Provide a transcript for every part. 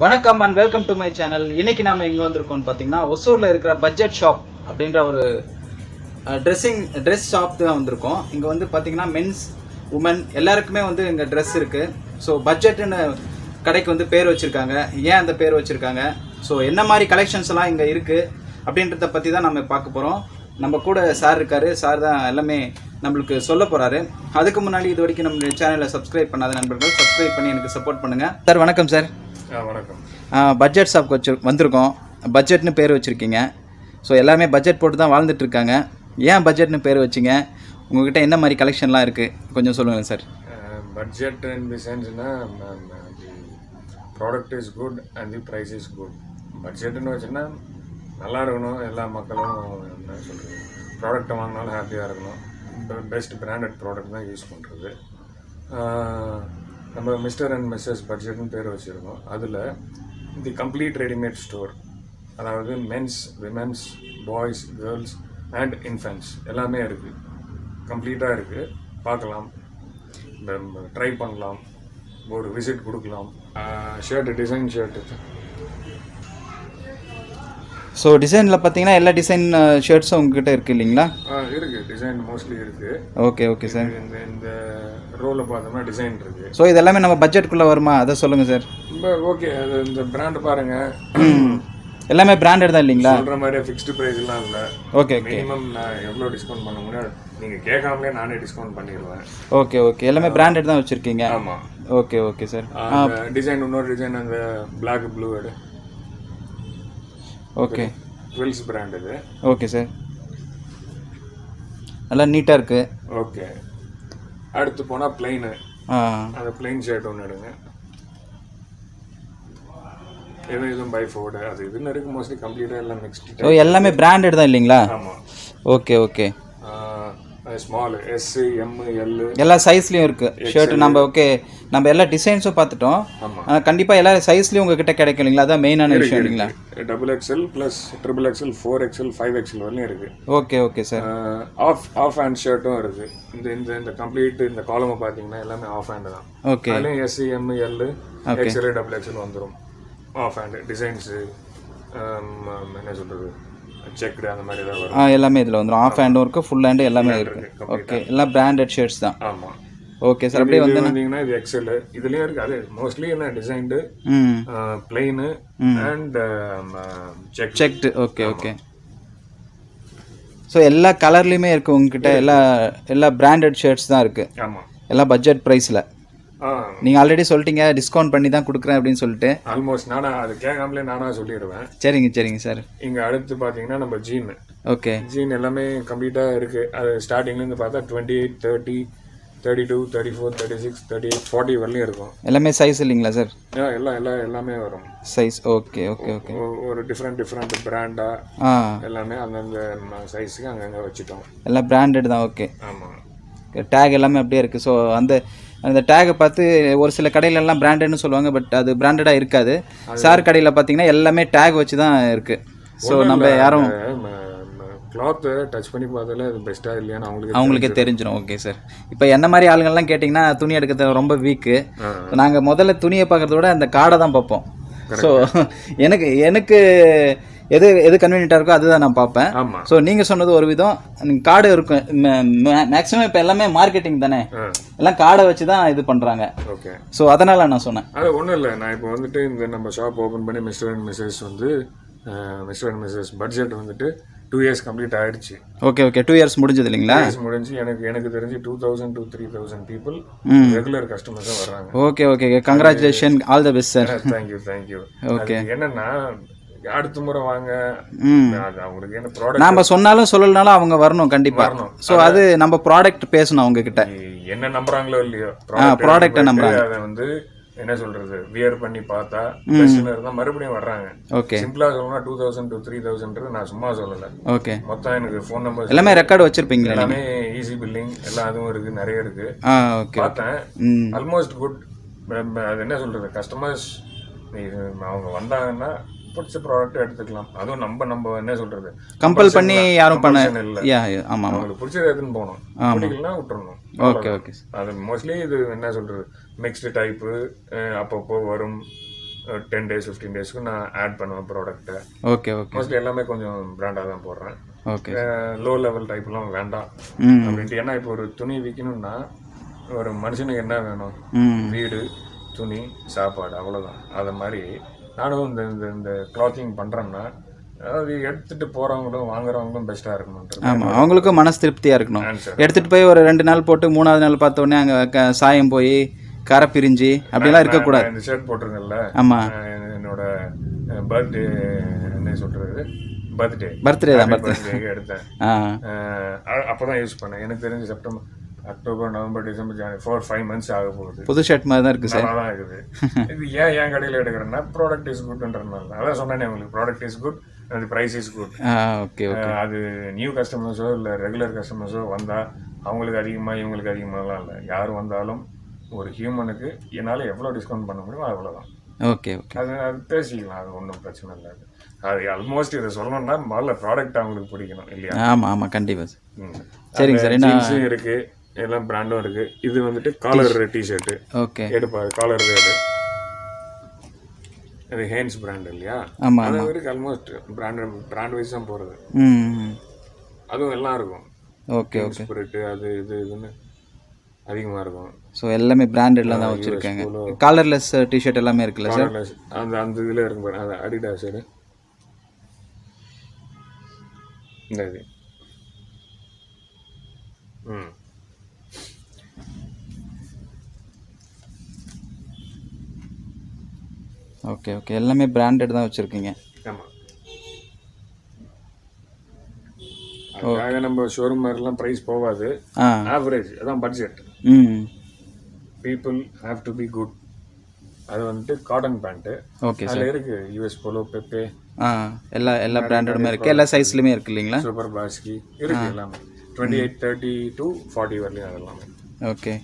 வணக்கம் and welcome to my channel. இன்னைக்கு நாம எங்கே வந்திருக்கோம்னு பார்த்தீங்கன்னா, ஒசூரில் இருக்கிற பட்ஜெட் ஷாப் அப்படின்ற ஒரு ட்ரெஸ் ஷாப் தான் வந்திருக்கோம். இங்கே வந்து பார்த்தீங்கன்னா மென்ஸ் உமன் எல்லாருக்குமே வந்து இங்கே ட்ரெஸ் இருக்குது. ஸோ பட்ஜெட்டுன்னு கடைக்கு வந்து பேர் வச்சுருக்காங்க. ஏன் அந்த பேர் வச்சுருக்காங்க, ஸோ என்ன மாதிரி கலெக்ஷன்ஸ் எல்லாம் இங்கே இருக்குது அப்படின்றத பற்றி தான் நம்ம பார்க்க போகிறோம். நம்ம கூட சார் இருக்காரு. சார் தான் எல்லாமே நம்மளுக்கு சொல்ல போகிறாரு. அதுக்கு முன்னாடி இது வரைக்கும் நம்மளுடைய சேனலை சப்ஸ்கிரைப் பண்ணாத நண்பர்கள் சப்ஸ்கிரைப் பண்ணி எனக்கு சப்போர்ட் பண்ணுங்கள். சார் வணக்கம் சார். வணக்கம். பட்ஜெட் ஷாப்க்கு வந்திருக்கோம். பட்ஜெட்னு பேர் வச்சுருக்கீங்க. ஸோ எல்லாமே பட்ஜெட் போட்டு தான் வாழ்ந்துட்டுருக்காங்க. ஏன் பட்ஜெட்னு பேர் வச்சிங்க? உங்கள்கிட்ட என்ன மாதிரி கலெக்ஷன்லாம் இருக்குது கொஞ்சம் சொல்லுங்கள் சார். பட்ஜெட் இன் தி சென்ஸ்னா the product is good and the price is good. பட்ஜெட்டுன்னு வச்சுன்னா நல்லா இருக்கணும், எல்லா மக்களும் என்ன சொல்கிறது ப்ராடக்ட்டை வாங்கினாலும் ஹாப்பியாக இருக்கணும். பெஸ்ட் பிராண்டட் ப்ராடக்ட் தான் யூஸ் பண்ணுறது. நம்ம மிஸ்டர் அண்ட் மிஸ்ஸஸ் பட்ஜெட்னு பேர் வச்சுருக்கோம். அதில் தி கம்ப்ளீட் ரெடிமேட் ஸ்டோர், அதாவது men's, women's, boys, girls and infants எல்லாமே இருக்குது. கம்ப்ளீட்டாக இருக்குது. பார்க்கலாம், ட்ரை பண்ணலாம், ஒரு விசிட் கொடுக்கலாம். Shirt, design shirt. ஸோ டிசைனில் பார்த்தீங்கன்னா எல்லா டிசைன் ஷர்ட்ஸும் உங்ககிட்ட இருக்குது இல்லைங்களா? இருக்குது, டிசைன் மோஸ்ட்லி இருக்குது. Okay okay sir. இந்த ரோலில் பார்த்தோம்னா டிசைன் இருக்குது. ஸோ இதெல்லாமே நம்ம பட்ஜெட்டுக்குள்ளே வருமா, அதை சொல்லுங்கள் சார். ஓகே, அது இந்த பிராண்டு பாருங்கள், எல்லாமே பிராண்டட் தான் இல்லைங்களா? சொல்கிற மாதிரி ஃபிக்ஸ்டு ப்ரைஸ்லாம் இல்லை. Okay okay. மினிமம் நான் எவ்வளோ டிஸ்கவுண்ட் பண்ண முடியும், நீங்கள் கேட்காமலே நானே டிஸ்கவுண்ட் பண்ணிடுவேன். Okay okay. எல்லாமே பிராண்டட் தான் வச்சுருக்கீங்க. ஆமாம். Okay okay sir. டிசைன், இன்னொரு டிசைன் அந்த பிளாக் ப்ளூ எடு. ஓகே. ட்வில்ஸ் பிராண்ட் இது. Okay sir. நல்லா நீட்டாக இருக்குது. ஓகே. அடுத்து போனால் பிளெயின். அந்த பிளெயின் ஷர்ட் ஒன்று எடுங்க. எதுவும் பை ஃபோர்டு அது இதுன்னு இருக்குது. மோஸ்ட்லி கம்ப்ளீட்டாக எல்லாம் மிக்ஸ்டு. ஸோ எல்லாமே பிராண்டட் தான் இல்லைங்களா? ஆமாம். Okay okay. Small, S, M, L எல்லா சைஸ்லேயும் இருக்குது ஷர்ட்டு. நம்ம ஓகே, நம்ம எல்லா டிசைன்ஸும் பார்த்துட்டோம். கண்டிப்பாக எல்லா சைஸ்லேயும் உங்ககிட்ட கிடைக்கும் இல்லைங்களா? அதான் மெயினான விஷயம் இல்லைங்களா? XXL plus XXL, 4XL, 5XL வரலையும் இருக்குது. Okay okay sir. Half hand ஷர்ட்டும் இருக்குது. இந்த கம்ப்ளீட் இந்த காலமை பார்த்தீங்கன்னா எல்லாமே ஆஃப் ஹேண்டு தான். ஓகே. அதுலேயும் S, M, L, XL, XXL வந்துடும். ஆஃப் ஹேண்டு டிசைன்ஸு என்ன சொல்கிறது செக்டு அந்த மாதிரி தான் வரும். எல்லாமே இதில் வந்துடும். ஆஃப் ஹேண்டும் இருக்குது, ஃபுல் ஹேண்டு எல்லாமே இருக்குது. ஓகே, எல்லாம் பிராண்டட் ஷர்ட்ஸ் தான். ஆமாம். Okay sir. அப்படியே வந்தீங்கன்னா இது XL, இதுலேயும் இருக்குது. அது மோஸ்ட்லி என்ன designed, plain and checked. Okay okay. So எல்லா கலர்லேயுமே இருக்குது உங்ககிட்ட. எல்லா பிராண்டட் ஷர்ட்ஸ் தான் இருக்குது. ஆமாம். எல்லாம் பட்ஜெட் ப்ரைஸில். நீங்கள் ஆல்ரெடி சொல்லிட்டீங்க டிஸ்கவுண்ட் பண்ணி தான் கொடுக்குறேன் அப்படின்னு சொல்லிட்டு. ஆல்மோஸ்ட் அது கேட்காமலே நானாக சொல்லிடுவேன். சரிங்க சரிங்க சார். இங்கே அடுத்து பார்த்தீங்கன்னா நம்ம ஜீன். ஓகே. ஜீன் எல்லாமே கம்ப்ளீட்டாக இருக்குது. அது ஸ்டார்டிங்லேருந்து பார்த்தா 28, 30, 32, 34, 36, 38, 40 வரலையும் இருக்கும். எல்லாமே சைஸ் இல்லைங்களா சார்? எல்லாமே வரும் சைஸ். Okay okay okay. ஒரு டிஃப்ரெண்ட் பிராண்டாக எல்லாமே அந்தந்த சைஸுக்கு அங்கங்கே வச்சுட்டோம். எல்லாம் பிராண்டட் தான். ஓகே. ஆமாம். டேக் எல்லாமே அப்படியே இருக்குது. ஸோ அந்த டேகை பார்த்து ஒரு சில கடையிலெல்லாம் பிராண்டட்னு சொல்லுவாங்க, பட் அது பிராண்டடாக இருக்காது. சார் கடையில் பார்த்தீங்கன்னா எல்லாமே டேக் வச்சு தான் இருக்குது. ஸோ நம்ம யாரும் கிளாத்தை டச் பண்ணி பார்த்தாலே அது பெஸ்ட்டாக இல்லையான்னு அவங்களுக்கே தெரிஞ்சிடும். Okay sir. இப்போ என்ன மாதிரி ஆளுங்கள்லாம் கேட்டிங்கன்னா துணி எடுக்கிறது ரொம்ப வீக்கு. நாங்கள் முதல்ல துணியை பார்க்குறத விட அந்த காடை தான் பார்ப்போம். ஸோ எனக்கு எது கன்வீனியண்ட்டாக இருக்கோ அதுதான் நான் பார்ப்பேன். ஸோ நீங்கள் சொன்னது ஒரு விதம். கார்டு இருக்கும் மேக்ஸிமம். இப்போ எல்லாமே மார்க்கெட்டிங் தானே, எல்லாம் கார்டை வச்சு தான் இது பண்ணுறாங்க. ஓகே. ஸோ அதனால் நான் சொன்னேன். அது ஒன்றும் இல்லை. நான் இப்போ வந்துட்டு இந்த நம்ம ஷாப் ஓப்பன் பண்ணி மிஸ்டர் அண்ட் மிஸ்ஸஸ் பட்ஜெட் வந்துட்டு 2 years கம்ப்ளீட் ஆயிடுச்சு. Okay okay. 2 years முடிஞ்சது இல்லைங்களா? முடிஞ்சு எனக்கு தெரிஞ்சு 2000 to 3000 பீப்புள் ரெகுலர் கஸ்டமர்ஸாக வர்றாங்க. Okay okay. Congratulation, all the best sir. Thank you. Okay. என்னன்னா அடுத்த முறை வாங்க, அவங்களுக்கு என்ன ப்ராடக்ட் நாம சொன்னாலும் சொல்லலனாலும் அவங்க வரணும் கண்டிப்பா. ஸோ அது நம்ம ப்ராடக்ட் பேசணும் அவங்க கிட்ட. என்ன நம்புறாங்களோ இல்லையோ ப்ராடக்ட்டை நம்புறாங்க. அதை வந்து என்ன சொல்றது வியர் பண்ணி பார்த்தா பெஸ்ட்னு இருந்தா மறுபடியும் வர்றாங்க. ஓகே. சிம்பிளா சொல்லணும்னா 2000 to 3000 நான் சும்மா சொல்லல. ஓகே. மொத்தம் எனக்கு ஃபோன் நம்பர் எல்லாமே ரெக்கார்டு வச்சிருப்பீங்களா? எல்லாமே ஈஸி பில்லிங் எல்லா அதுவும் இருக்கு, நிறைய இருக்கு. ஓகே. பார்த்தேன். Almost good. அது என்ன சொல்றது கஸ்டமர்ஸ் அவங்க வந்தாங்கன்னா பிடிச்ச ப்ராடக்ட் எடுத்துக்கலாம். அதுவும் நம்ம என்ன சொல்றது கம்பல் பண்ணி யாரும் பண்ண இல்லை. ஆமாம். அவங்களுக்கு பிடிச்சது எடுத்துன்னு போகணும், பிடிக்கலன்னா விட்டுறணும். Okay okay. அது மோஸ்ட்லி இது என்ன சொல்றது மிக்ஸ்டு டைப்பு அப்பப்போ வரும். 10 days 15 டேஸ்க்கு நான் ஆட் பண்ணுவேன் ப்ராடக்ட்டை. ஓகே ஓகே மோஸ்ட்லி எல்லாமே கொஞ்சம் பிராண்டாக தான் போடுறேன். ஓகே லோ லெவல் டைப்லாம் வேண்டாம் அப்படின்ட்டு. ஏன்னா இப்போ ஒரு துணி விற்கணும்னா ஒரு மனுஷனுக்கு என்ன வேணும்? வீடு, துணி, சாப்பாடு, அவ்வளோதான். அதை மாதிரி நானும் இந்த இந்த இந்த கிளாத்திங் பண்ணுறேன்னா அதாவது எடுத்துகிட்டு போகிறவங்களும் வாங்குறவங்களும் பெஸ்ட்டாக இருக்கணும். ஆமாம், அவங்களுக்கும் மனசு திருப்தியாக இருக்கணும். ஆன்சர் எடுத்துகிட்டு போய் ஒரு 2 நாள் போட்டு 3ஆவது நாள் பார்த்தோன்னே அங்கே சாயம் போய் கரை பிரிஞ்சு அப்படிலாம் இருக்கக்கூடாது. இந்த ஷர்ட் போட்டிருக்கேன்ல, ஆமாம், என்னோட பர்த்டே என்ன சொல்கிறது, பர்த்டே தான் பர்த்டேக்கு எடுத்தேன். அப்போ தான் யூஸ் பண்ணேன். எனக்கு தெரிஞ்சு செப்டம்பர், அக்டோபர், நவம்பர், டிசம்பர், ஜனவரி 4-5 months ஆக போகுது. புது ஷர்ட் மாதிரி தான் இருக்குது சார். நல்லா தான் இருக்குது. இது ஏன் கடையில் எடுக்கிறேன்னா ப்ராடக்ட் இஸ் குட்ன்றதுனால. அதான் சொன்னேனே உங்களுக்கு, product is good and price is good. Okay okay. அது நியூ கஸ்டமர்ஸோ இல்லை ரெகுலர் கஸ்டமர்ஸோ வந்தால் அவங்களுக்கு அதிகமாக இவங்களுக்கு அதிகமாகலாம் இல்லை. யார் வந்தாலும் ஒரு ஹியூமனுக்கு என்னால் எவ்வளோ டிஸ்கவுண்ட் பண்ண முடியுமோ அவ்வளோதான். Okay okay. அது பேசிக்கலாம், அது ஒன்றும் பிரச்சனை இல்லை. அது ஆல்மோஸ்ட் இதை சொல்லணும்னா முதல்ல ப்ராடக்ட் அவங்களுக்கு பிடிக்கணும் இல்லையா? ஆமாம் ஆமாம், கண்டிப்பாக சார். சரிங்க சார். ஜீன்ஸும் இருக்குது, எல்லாம் பிராண்டும் இருக்குது. இது வந்துட்டு காலர் டிஷர்ட்டு. ஓகே, எடுப்பாரு காலர் ரேடு. அது ஹேன்ஸ் பிராண்ட் இல்லையா? ஆமாம் அது வரைக்கும் ஆல்மோஸ்ட் பிராண்ட் வைஸ் தான் போகிறது. அதுவும் எல்லாம் இருக்கும். Okay okay. ஸ்பிரிட்டு அது இதுன்னு அதிகமாக இருக்கும். ஸோ எல்லாமே பிராண்டட்லாம் தான் வச்சுருக்காங்க. காலர்லெஸ் டிஷர்ட் எல்லாமே இருக்குல்ல சார்? அந்த இதில் இருக்கும் பாரு, அது அடிடாஸ் சைடு. இந்த இது ஓகே ஓகே. எல்லாமே பிராண்டட் தான் வச்சுருக்கீங்க. ஆமாம். அதுக்காக நம்ம ஷோரூம் மாதிரிலாம் ப்ரைஸ் போகாது. ஆவரேஜ் அதான் budget. People have to be good. அது வந்துட்டு காட்டன் பேண்ட்டு. Okay sir. அதில் இருக்குது யூஎஸ் போலோ, பெப்பே, எல்லா பிராண்டடுமே இருக்குது. எல்லா சைஸ்லையுமே இருக்குது இல்லைங்களா? சூப்பர் பாஸ்கி இருக்குது எல்லாமே. 28, 30 to 40 வரலையும் அதெல்லாமே. ஓகே.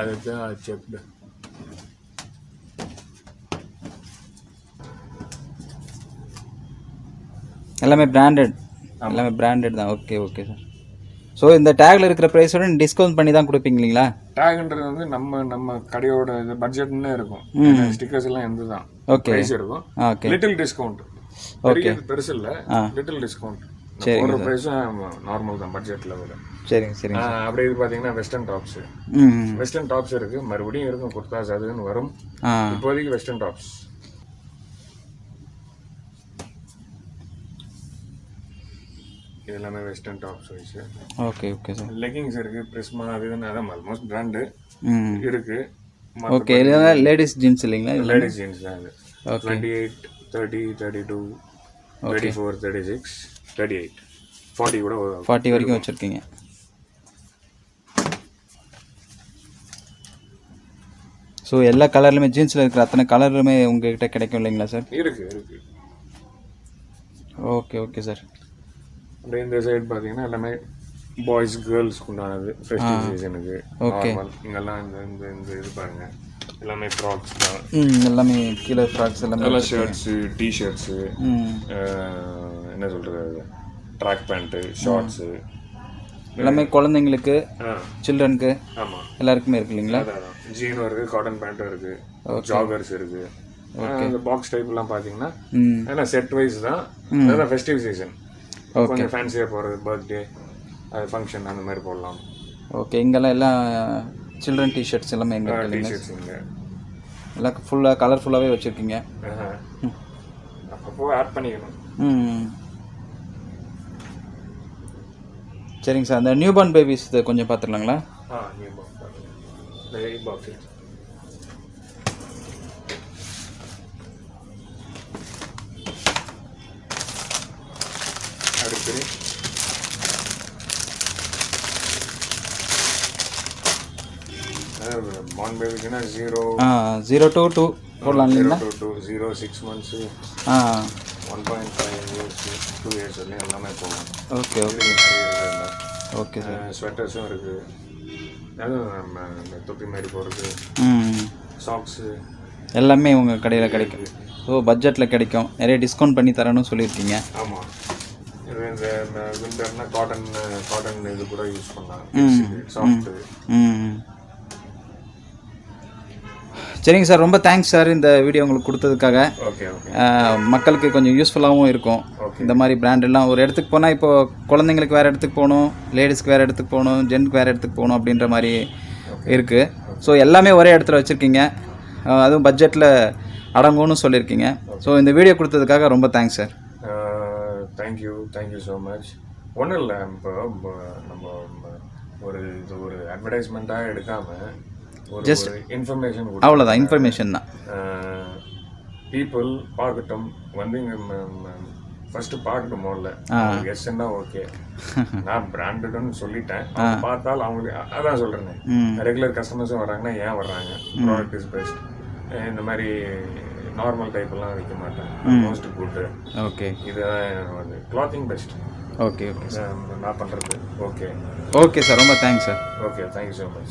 அதுதான் செக்டு. எல்லாமே பிராண்டட் தான். Okay okay sir. ஸோ இந்த டேக்ல இருக்கிற ப்ரைஸோட டிஸ்கவுண்ட் பண்ணி தான் கொடுப்பீங்க இல்லைங்களா? டேக்ன்றது வந்து நம்ம கடையோட இது பட்ஜெட்னு இருக்கும். ஸ்டிக்கர்ஸ் எல்லாம் எந்த தான் ப்ரைஸ் இருக்கும். ஓகே. Little discount. ஓகே, பெருசு இல்லை, லிட்டில் டிஸ்கவுண்ட். ஒரு ப்ரைஸும் நார்மல் தான் பட்ஜெட் லெவலில். சரிங்க சரிங்க. அப்படியே இது பார்த்தீங்கன்னா வெஸ்டர்ன் டாப்ஸ் இருக்குது. மறுபடியும் இருக்கும் குர்தாஸ் அதுன்னு வரும். இப்போதைக்கு வெஸ்டர்ன் டாப்ஸ். இது எல்லாமே western tops wise. Okay okay sir. Leggings இருக்குது, பிரிஸ்மா அது இதுன்னு. அதான் ஆல்மோஸ்ட் பிராண்டு இருக்குது. ஓகே. லேடிஸ் ஜீன்ஸ் இல்லைங்களா? லேடிஸ் ஜீன்ஸ் தான் இது. 28, 30, 32, 34, 36, 38, 40 கூட 40 வரைக்கும் வச்சுருக்கீங்க. ஸோ எல்லா கலர்லையுமே ஜீன்ஸில் இருக்கிற அத்தனை கலருமே உங்ககிட்ட கிடைக்கும் இல்லைங்களா சார்? இருக்குது. Okay okay sir. அப்படியே இந்த சைடு பார்த்தீங்கன்னா எல்லாமே பாய்ஸ் கேர்ள்ஸ்க்கு உண்டானது ஃபெஸ்டிவ் சீசனுக்கு. ஓகே. இங்கெல்லாம் இந்த இந்த இது பாருங்கள், எல்லாமே ஃப்ராக்ஸ் தான். எல்லாமே கீழே ஃப்ராக்ஸ் எல்லாமே. ஷர்ட்ஸு, டிஷர்ட்ஸு, என்ன சொல்கிறது, ட்ராக் பேண்ட்டு, ஷார்ட்ஸு, எல்லாமே குழந்தைங்களுக்கு, சில்ட்ரனுக்கு, ஆமாம் எல்லாருக்குமே இருக்கு இல்லைங்களா? ஜீனும் இருக்குது, காட்டன் பேண்ட்டும் இருக்குது, ஜாகர்ஸ் இருக்குது. இந்த பாக்ஸ் டைப்லாம் பார்த்தீங்கன்னா ஏன்னா செட் வைஸ் தான். அதான் ஃபெஸ்டிவ் சீசன் கொஞ்சம் ஃபேன்சியாக போகிறது, பர்த்டே, அது ஃபங்க்ஷன் அந்த மாதிரி போடலாம். ஓகே. இங்கெல்லாம் எல்லாம் சில்ட்ரன் டிஷர்ட்ஸ் எல்லாமே எங்கே டிஷர்ட்ஸ் இங்கே எல்லாம் ஃபுல்லாக கலர்ஃபுல்லாகவே வச்சுருக்கீங்க. அப்பப்போ ஆட் பண்ணிக்கணும். சரிங்க சார். அந்த நியூ பார்ன் பேபிஸ் கொஞ்சம் பார்த்துக்கலாங்களா? நியூ பார்ன் அடுத்து பார்ன் பேபிக்குன்னா 0 to 2 போடலாம் இல்லைங்களா? 0 to 0, 6 months, 1.5 years, 2 years வரலையும் எல்லாமே போகலாம். Okay okay okay sir. ஸ்வெட்டர்ஸும் இருக்குது, அதுவும் நம்ம தொப்பி மாதிரி போகிறது, சாக்ஸு எல்லாமே உங்கள் கடையில் கிடைக்கும். ஸோ பட்ஜெட்டில் கிடைக்கும். நிறைய டிஸ்கவுண்ட் பண்ணி தரணும்னு சொல்லியிருக்கீங்க. ஆமாம். இது இந்த விண்டர்னா காட்டன் இது கூட யூஸ் பண்ணலாம், சாஃப்ட்டு. சரிங்க சார், ரொம்ப தேங்க்ஸ் சார் இந்த வீடியோ உங்களுக்கு கொடுத்ததுக்காக. ஓகே ஓகே மக்களுக்கு கொஞ்சம் யூஸ்ஃபுல்லாகவும் இருக்கும். இந்த மாதிரி பிராண்டெல்லாம் ஒரு இடத்துக்கு போனால் இப்போது குழந்தைங்களுக்கு வேறு இடத்துக்கு போகணும், லேடிஸ்க்கு வேறு இடத்துக்கு போகணும், ஜென்ட்க்கு வேறு இடத்துக்கு போகணும் அப்படின்ற மாதிரி இருக்குது. ஸோ எல்லாமே ஒரே இடத்துல வச்சுருக்கீங்க, அதுவும் பட்ஜெட்டில் அடங்கும்னு சொல்லியிருக்கீங்க. ஸோ இந்த வீடியோ கொடுத்ததுக்காக ரொம்ப thanks sir. Thank you so much. ஒன்றும் இல்லை, இப்போ நம்ம ஒரு அட்வர்டைஸ்மெண்ட்டாக எடுக்காமல் ஜஸ்ட் இன்ஃபர்மேஷன், அவ்வளோதான், இன்ஃபர்மேஷன் தான். பீப்புள் பார்க்கட்டும், வந்து இங்கே ஃபஸ்ட்டு பார்க்கட்டும். முதல்ல எஸ்ன்னா ஓகே, நான் பிராண்டட்னு சொல்லிட்டேன். பார்த்தால் அவங்களுக்கு அதான் சொல்கிறேன், ரெகுலர் கஸ்டமர்ஸும் வர்றாங்கன்னா ஏன் வர்றாங்க, ப்ராடக்ட் இஸ் பெஸ்ட். இந்த மாதிரி நார்மல் டைப்லாம் விற்க மாட்டேன், மோஸ்ட் குட். ஓகே, இதுதான் வந்து clothing best. Okay okay sir, நான் பண்ணுறது. ஓகே ஓகே சார், ரொம்ப thanks sir. Okay, thank you so much.